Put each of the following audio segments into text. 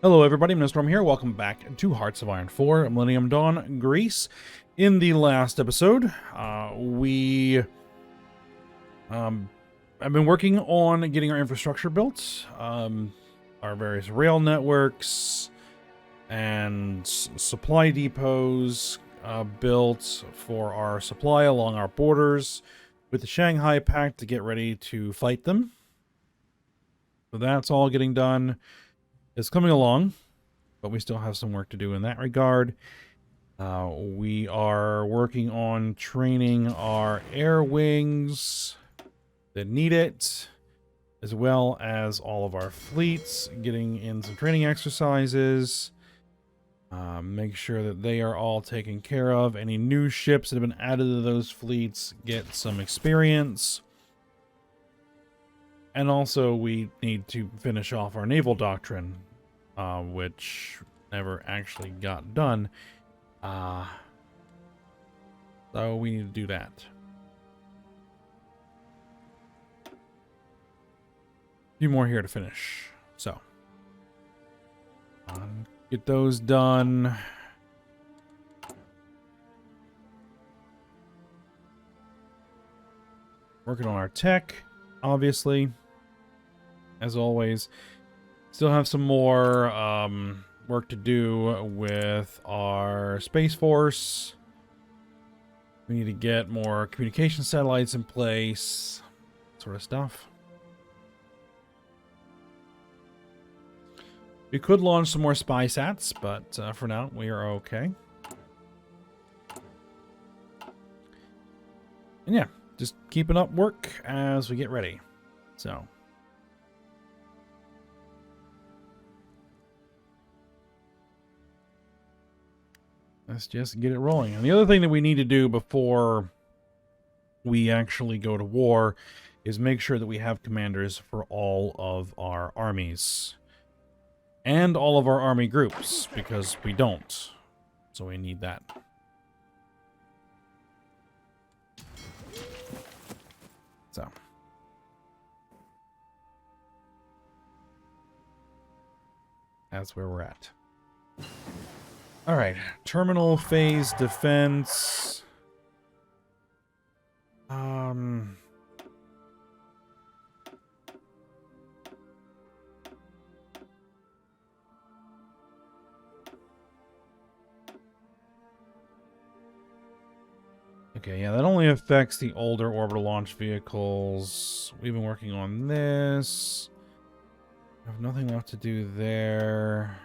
Hello everybody, Storm here. Welcome back to Hearts of Iron 4, Millennium Dawn, Greece. In the last episode, I've been working on getting our infrastructure built, our various rail networks and supply depots built for our supply along our borders with the Shanghai Pact to get ready to fight them. So that's all getting done. It's coming along, but we still have some work to do in that regard. We are working on training our air wings that need it, as well as all of our fleets, getting in some training exercises. Make sure that they are all taken care of. Any new ships that have been added to those fleets get some experience. And also, we need to finish off our naval doctrine, which never actually got done. So we need to do that. A few more here to finish. So, get those done. Working on our tech, obviously. As always, still have some more work to do with our Space Force. We need to get more communication satellites in place, sort of stuff. We could launch some more spy sats, but for now, we are okay. And yeah, just keeping up work as we get ready. So. Let's just get it rolling. And the other thing that we need to do before we actually go to war is make sure that we have commanders for all of our armies. And all of our army groups, because we don't. So we need that. So. That's where we're at. Alright, terminal phase defense. Okay, yeah, that only affects the older orbital launch vehicles. We've been working on this. I have nothing left to do there.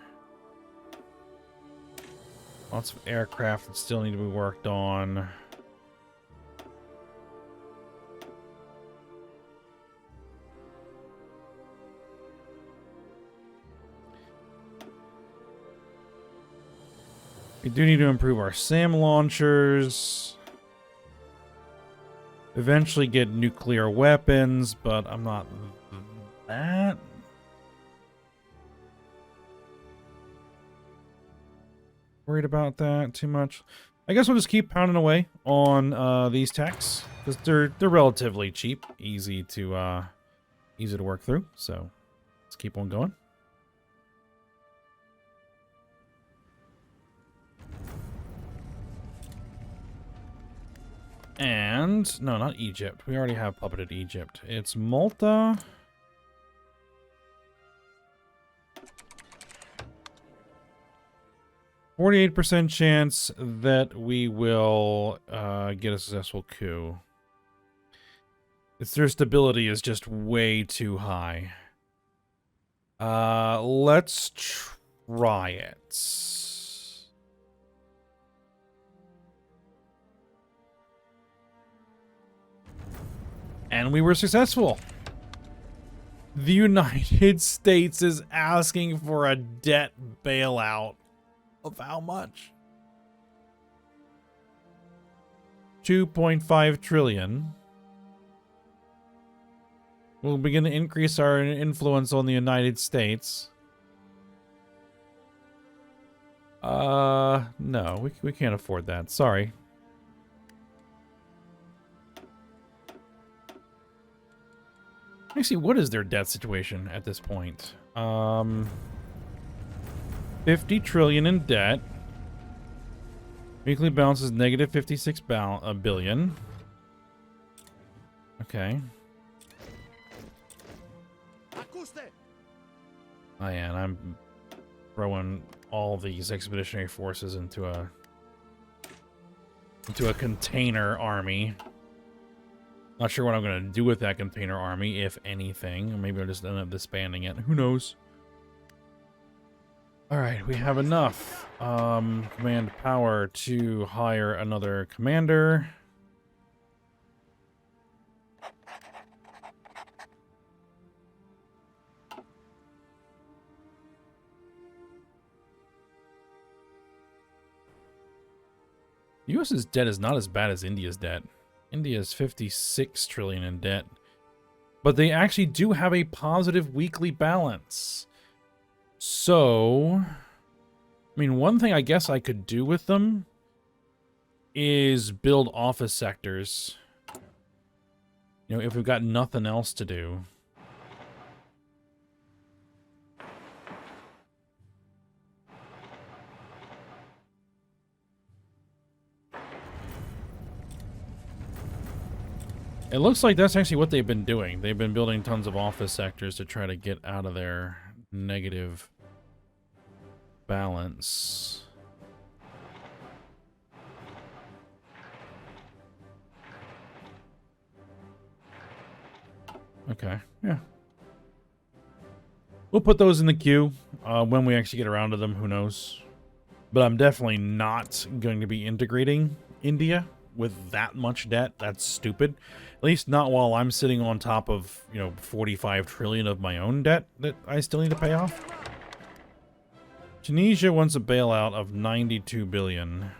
Lots of aircraft that still need to be worked on. We do need to improve our SAM launchers. Eventually get nuclear weapons, but I'm not that worried about that too much. I guess we'll just keep pounding away on these techs because they're relatively cheap, easy to work through. So let's keep on going. And no, not Egypt. We already have puppeted Egypt. It's Malta. %48 chance that we will get a successful coup. Their stability is just way too high. Let's try it. And we were successful. The United States is asking for a debt bailout. Of how much? 2.5 trillion. We'll begin to increase our influence on the United States. No, we can't afford that. Sorry. Actually, what is their debt situation at this point? 50 trillion in debt. Weekly balance is negative 56 billion. Okay. Oh yeah, and I'm throwing all these expeditionary forces into a container army. Not sure what I'm going to do with that container army, if anything. Or maybe I'll just end up disbanding it. Who knows? Alright, we have enough command power to hire another commander. U.S.'s debt is not as bad as India's debt. India's 56 trillion in debt. But they actually do have a positive weekly balance. So, I mean, one thing I guess I could do with them is build office sectors. You know, if we've got nothing else to do. It looks like that's actually what they've been doing. They've been building tons of office sectors to try to get out of their negative balance. Okay, yeah. We'll put those in the queue when we actually get around to them, who knows. But I'm definitely not going to be integrating India with that much debt. That's stupid. At least not while I'm sitting on top of, you know, 45 trillion of my own debt that I still need to pay off. Tunisia wants a bailout of 92 billion.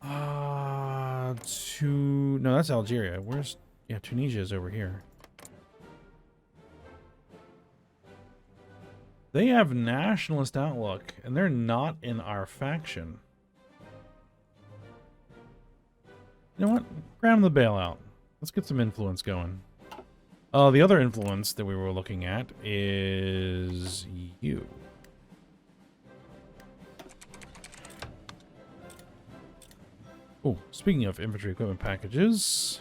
No, that's Algeria. Where's... Yeah, Tunisia is over here. They have nationalist outlook, and they're not in our faction. You know what? Grab the bailout. Let's get some influence going. The other influence that we were looking at is you. Oh, speaking of infantry equipment packages...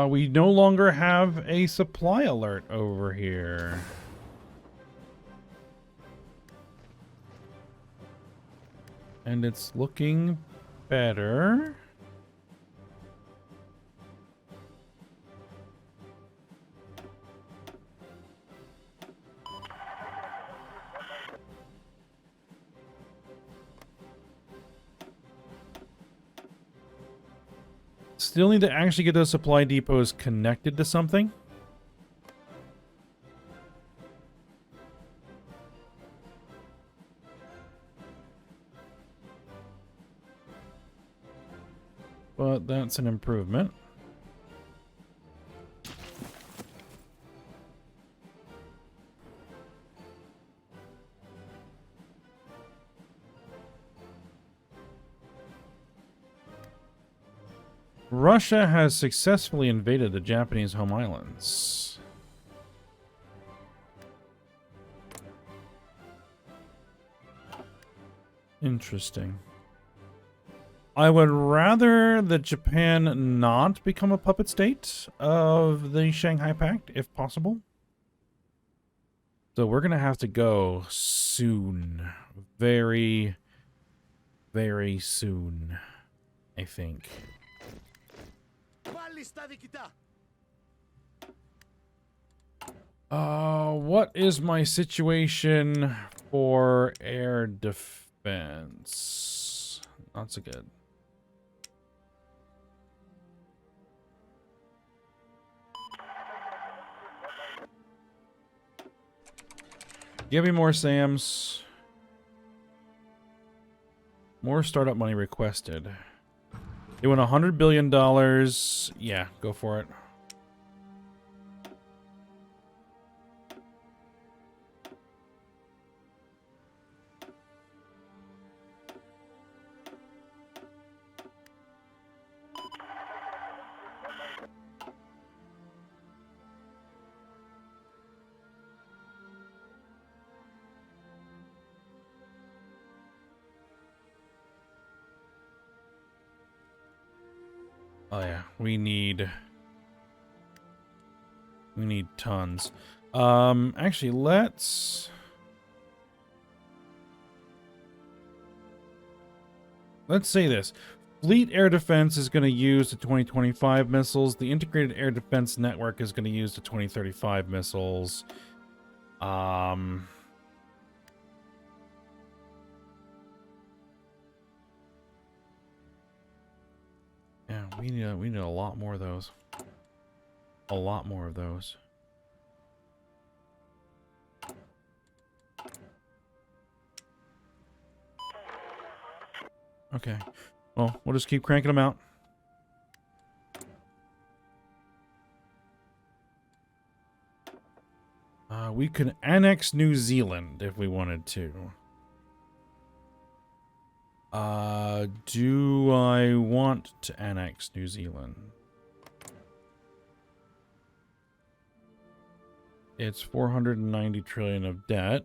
we no longer have a supply alert over here. And it's looking better. Still need to actually get those supply depots connected to something. But that's an improvement. Russia has successfully invaded the Japanese home islands. Interesting. I would rather that Japan not become a puppet state of the Shanghai Pact, if possible. So we're going to have to go soon. Very, very soon, I think. What is my situation for air defense? Not so good. Give me more SAMs. More startup money requested. They want $100 billion. Yeah, go for it. Oh yeah, we need tons. Actually, let's say this. Fleet Air Defense is going to use the 2025 missiles. The Integrated Air Defense Network is going to use the 2035 missiles. Yeah, we need a lot more of those. A lot more of those. Okay. Well, we'll just keep cranking them out. We could annex New Zealand if we wanted to. Do I want to annex New Zealand? It's 490 trillion of debt.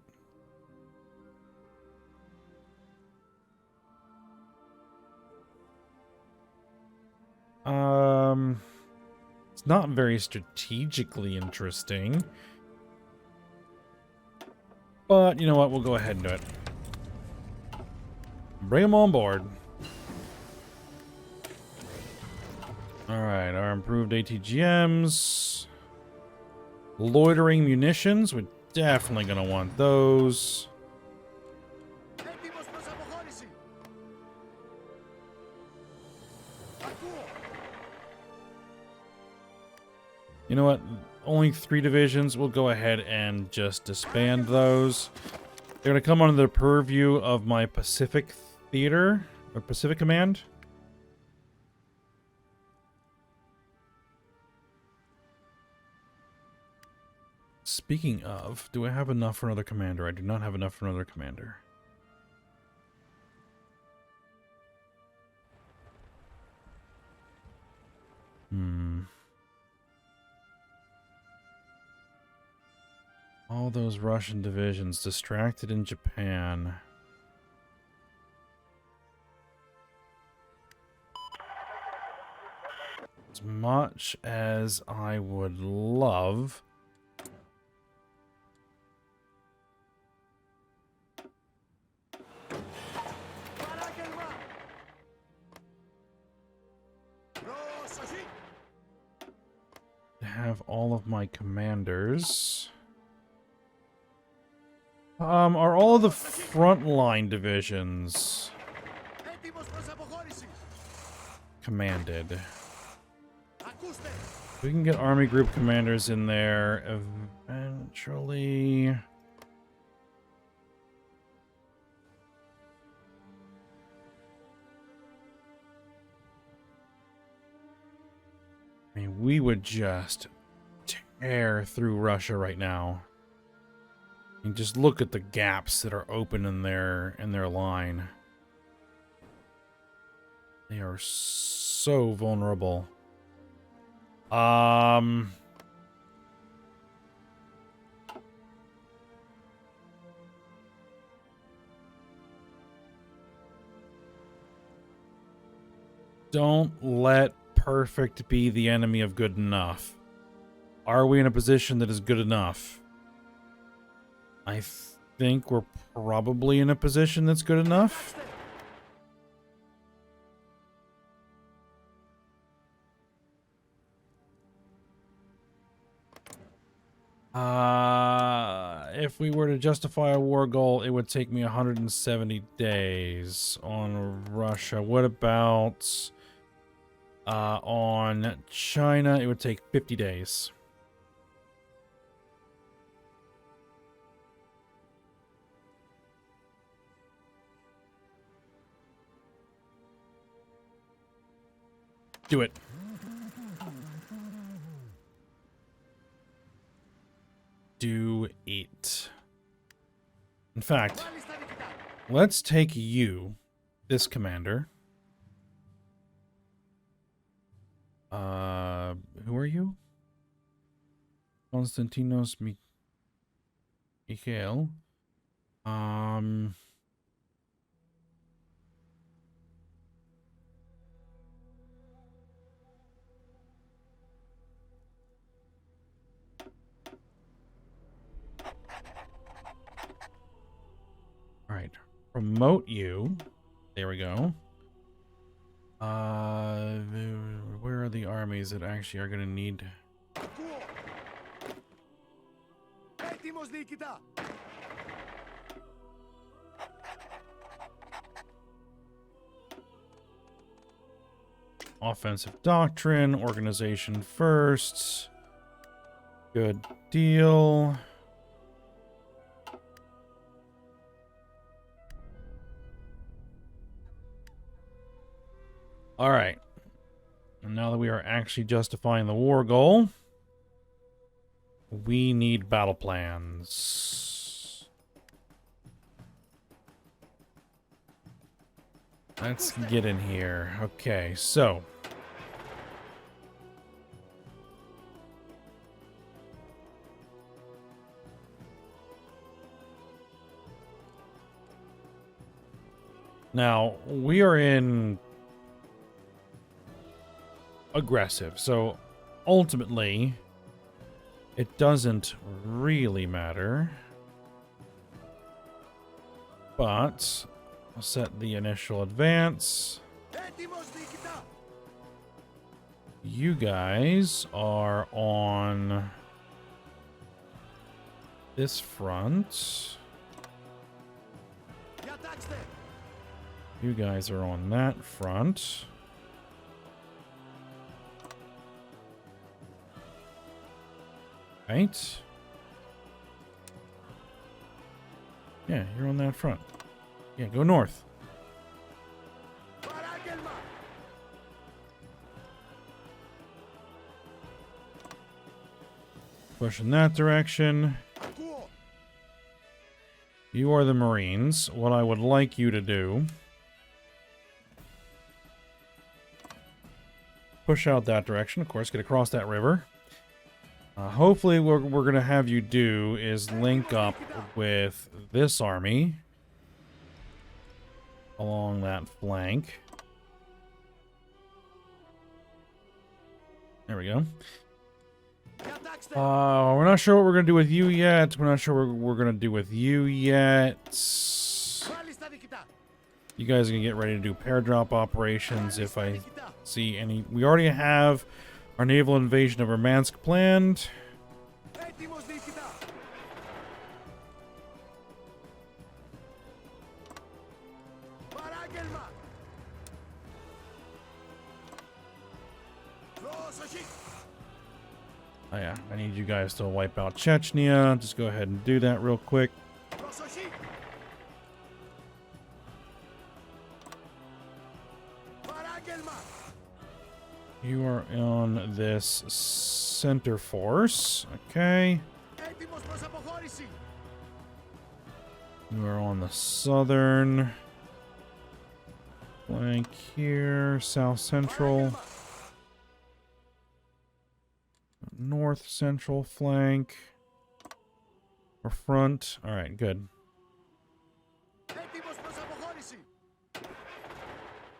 It's not very strategically interesting. But, you know what? We'll go ahead and do it. Bring them on board. Alright, our improved ATGMs. Loitering munitions. We're definitely going to want those. You know what? Only 3 divisions. We'll go ahead and just disband those. They're going to come under the purview of my Pacific Theater, or Pacific Command. Speaking of, do I have enough for another commander? I do not have enough for another commander. All those Russian divisions distracted in Japan. As much as I would love... to have all of my commanders... are all of the frontline divisions commanded? We can get army group commanders in there eventually. I mean, we would just tear through Russia right now. And just look at the gaps that are open in their line. They are so vulnerable. Don't let perfect be the enemy of good enough. Are we in a position that is good enough? I think we're probably in a position that's good enough. If we were to justify a war goal, it would take me 170 days on Russia. What about on China? It would take 50 days. Do it. Do it. In fact, let's take you, this commander. Who are you? Konstantinos Mikhail. All right, promote you. There we go. Where are the armies that actually are going to need? Offensive doctrine, organization first. Good deal. All right. And now that we are actually justifying the war goal, we need battle plans. Let's get in here. Okay, so now we are in aggressive, so ultimately it doesn't really matter, but I'll set the initial advance. You guys are on this front. You guys are on that front. Right? Yeah, you're on that front. Yeah, go north. Push in that direction. You are the Marines. What I would like you to do... push out that direction, of course, get across that river. Hopefully what we're going to have you do is link up with this army along that flank. There we go. We're not sure what we're going to do with you yet. We're not sure what we're going to do with you yet. You guys are going to get ready to do pair drop operations if I see any. We already have our naval invasion of Murmansk planned. Oh yeah, I need you guys to wipe out Chechnya. Just go ahead and do that real quick. You are on this center force, okay. You are on the southern flank here, south central. North central flank. Or front. Alright, good.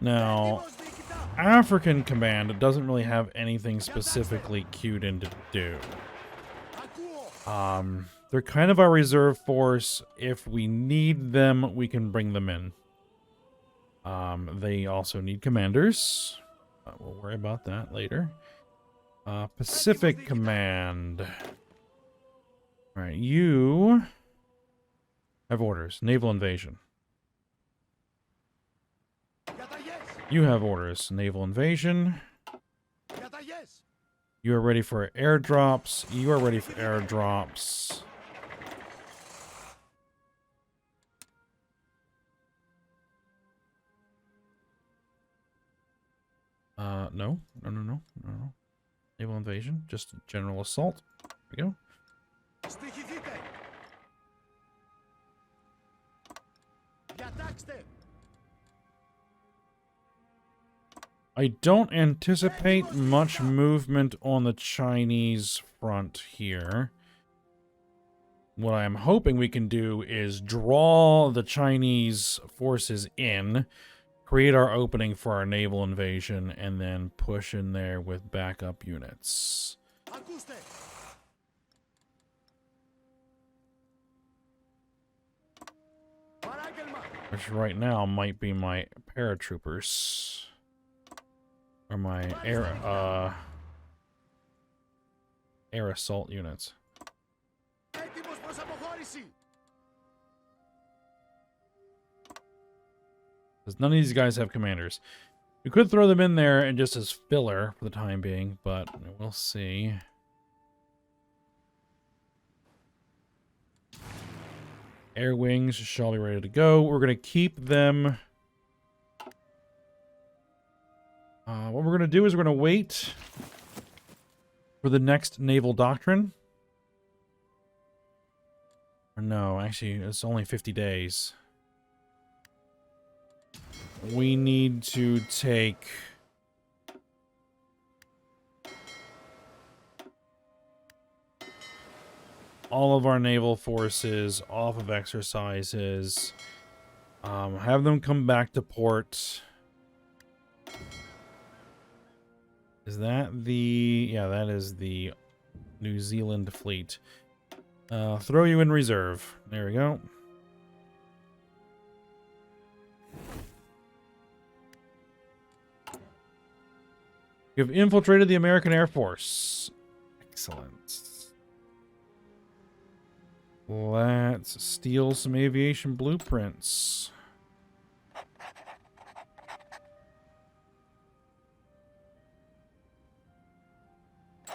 Now, African Command doesn't really have anything specifically queued in to do. They're kind of our reserve force. If we need them, we can bring them in. They also need commanders. We'll worry about that later. Pacific Command. Alright, you have orders. Naval invasion. You have orders. Naval invasion. You are ready for airdrops. You are ready for airdrops. No. Naval invasion, just general assault. There we go. I don't anticipate much movement on the Chinese front here. What I'm hoping we can do is draw the Chinese forces in, create our opening for our naval invasion, and then push in there with backup units. Which right now might be my paratroopers. Or my air assault units. Because none of these guys have commanders. We could throw them in there and just as filler for the time being, but we'll see. Air wings shall be ready to go. We're going to keep them. What we're going to do is we're going to wait for the next naval doctrine. Or no, actually, it's only 50 days. We need to take all of our naval forces off of exercises. Have them come back to port. Is that the... Yeah, that is the New Zealand fleet. Throw you in reserve. There we go. You've infiltrated the American Air Force. Excellent. Let's steal some aviation blueprints.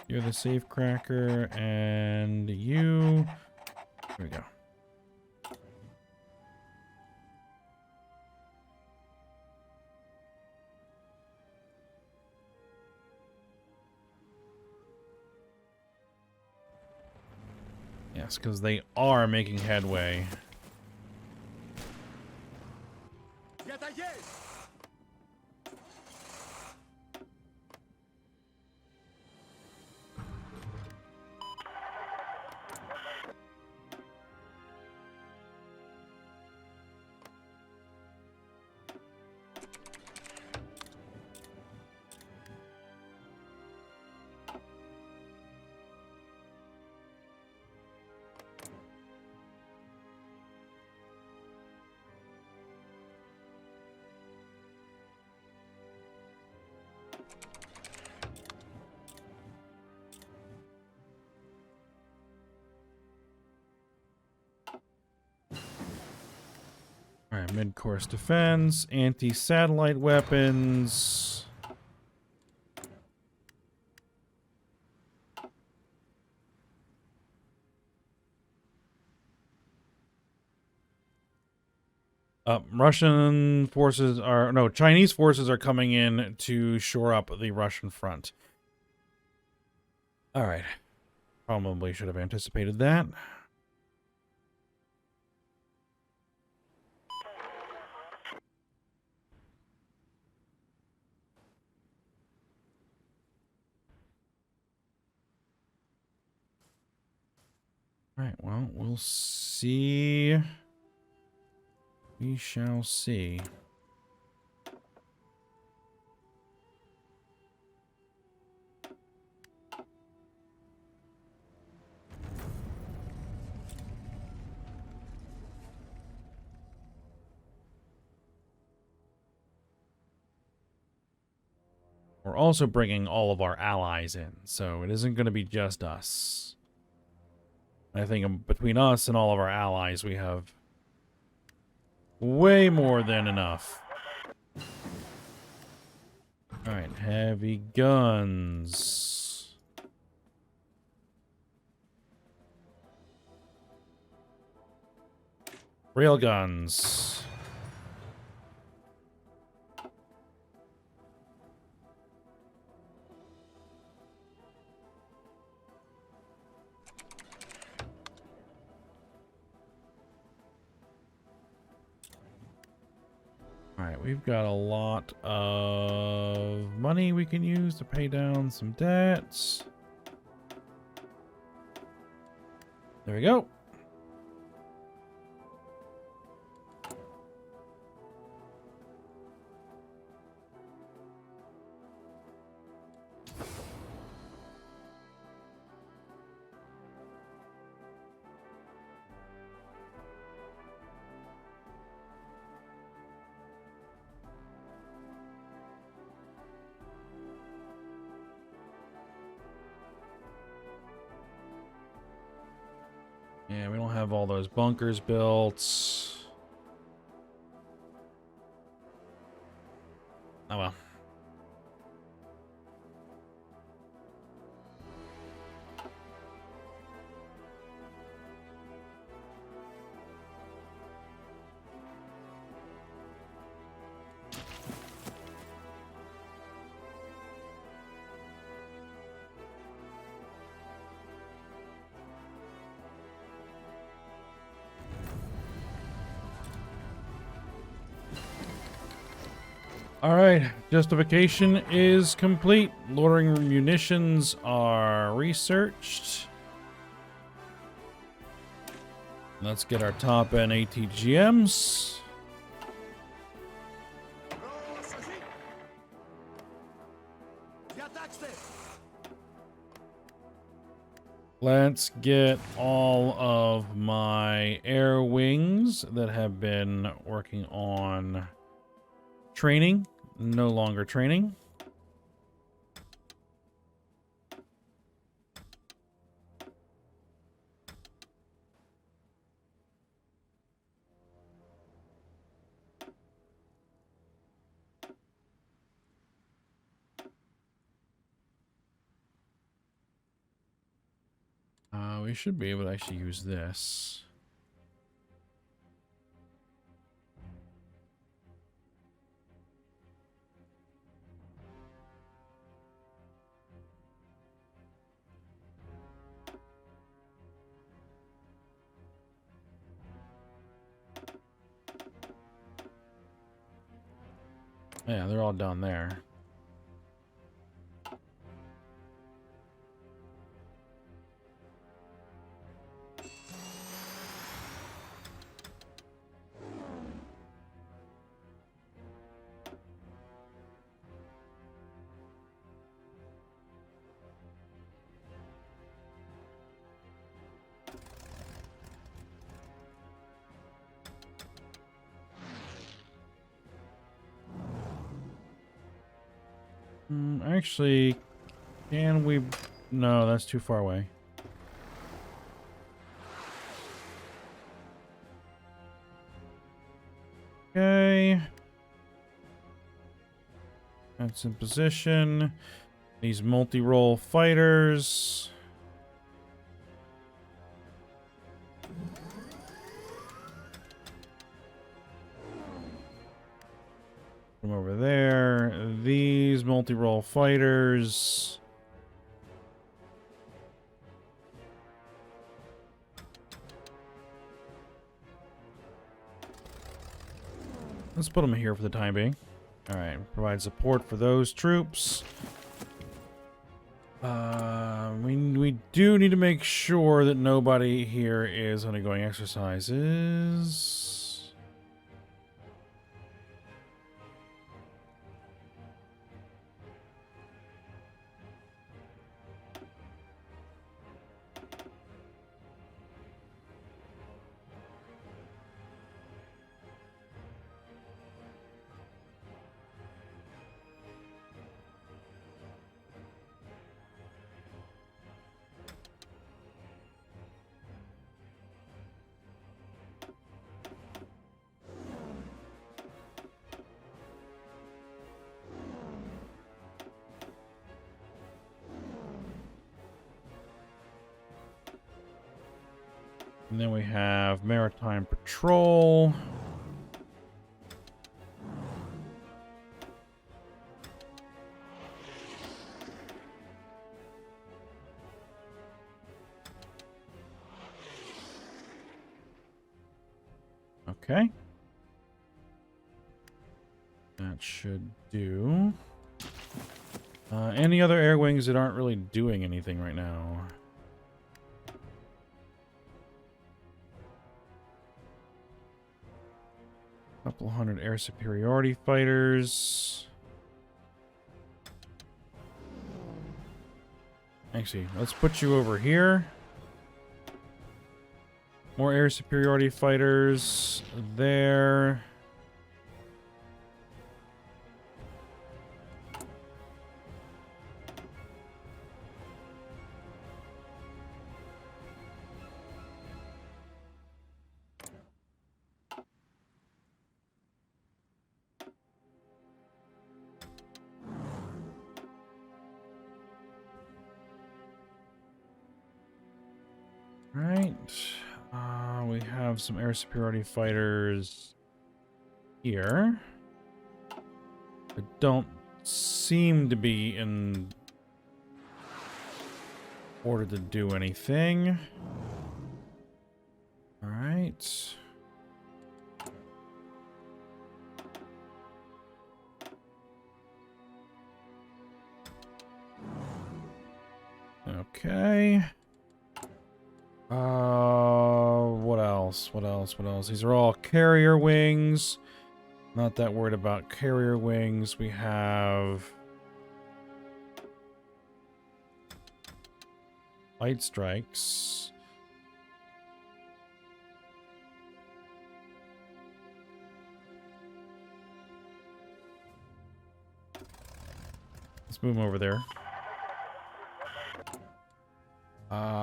You're the safecracker, and you... Here we go. Yes, because they are making headway. Alright, mid-course defense, anti-satellite weapons. Russian forces are... No, Chinese forces are coming in to shore up the Russian front. Alright. Probably should have anticipated that. Alright, well, we'll see. We shall see. We're also bringing all of our allies in, so it isn't going to be just us. I think between us and all of our allies, we have way more than enough. Alright, heavy guns. Rail guns. Alright, we've got a lot of money we can use to pay down some debts. There we go. Yeah, we don't have all those bunkers built. Oh well. All right, justification is complete. Loitering munitions are researched. Let's get our top end ATGMs. Let's get all of my air wings that have been working on training. No longer training. We should be able to actually use this. Yeah, they're all down there. Actually, can we... No, that's too far away. Okay. That's in position. These multi-role fighters. From over there. These multi-role fighters. Let's put them here for the time being. Alright, provide support for those troops. We do need to make sure that nobody here is undergoing exercises. And then we have Maritime Patrol. Okay. That should do. Any other air wings that aren't really doing anything right now? Couple hundred air superiority fighters. Actually, let's put you over here. More air superiority fighters there. Right. We have some air superiority fighters here. That don't seem to be in order to do anything. All right. Okay. What else? What else? What else? These are all carrier wings. Not that worried about carrier wings. We have light strikes. Let's move them over there.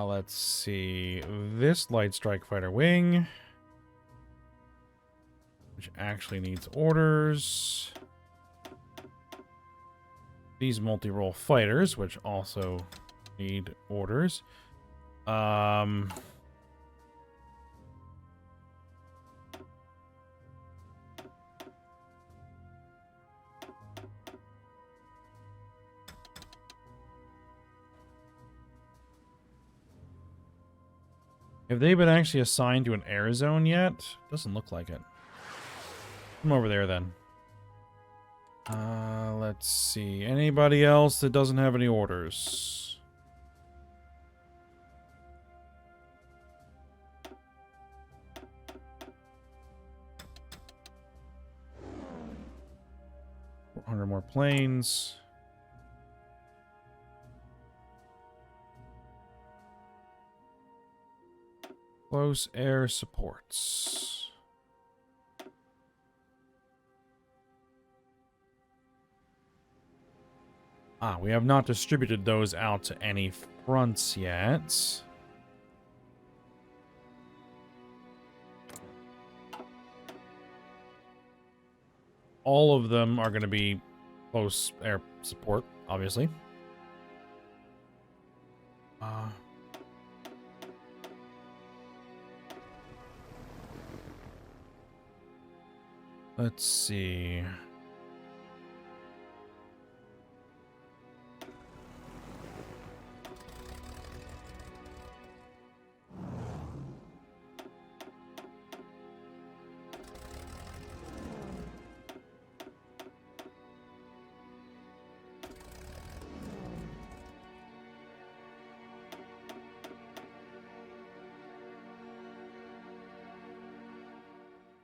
Let's see. This light strike fighter wing, which actually needs orders. These multi-role fighters, which also need orders. Have they been actually assigned to an air zone yet? Doesn't look like it. Come over there then. Let's see. Anybody else that doesn't have any orders? $400 more planes. Close air supports. We have not distributed those out to any fronts yet. All of them are going to be close air support, obviously. Let's see.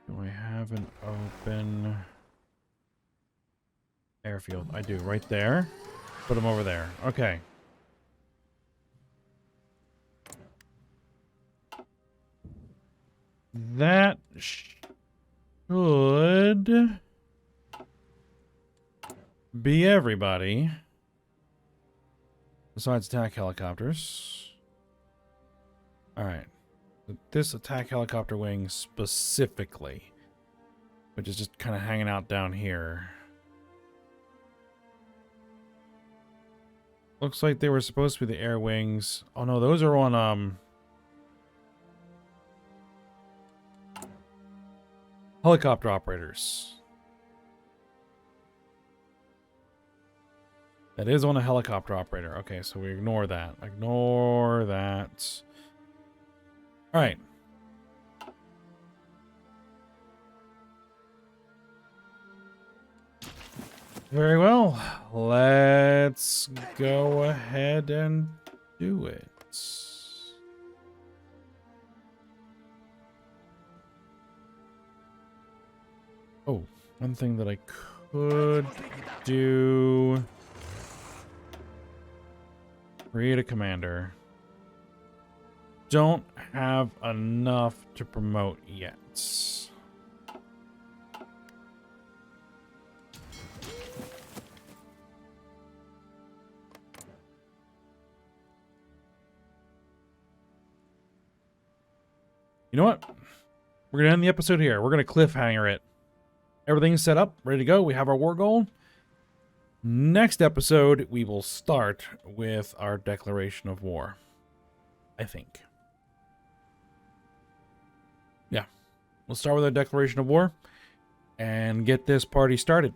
Do I have an open airfield? I do, right there. Put them over there. Okay. That should be everybody. Besides attack helicopters. Alright. This attack helicopter wing specifically, which is just kind of hanging out down here. Looks like they were supposed to be the air wings. Oh no, those are on helicopter operators. That is on a helicopter operator. Okay, so we ignore that. Ignore that. All right. Very well. Let's go ahead and do it. Oh, one thing that I could do. Create a commander. Don't have enough to promote yet. You know what? We're going to end the episode here. We're going to cliffhanger it. Everything's set up, ready to go. We have our war goal. Next episode, we will start with our declaration of war. I think. Yeah. We'll start with our declaration of war and get this party started.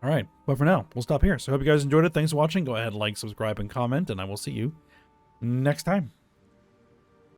All right. But for now, we'll stop here. So I hope you guys enjoyed it. Thanks for watching. Go ahead, like, subscribe, and comment, and I will see you next time.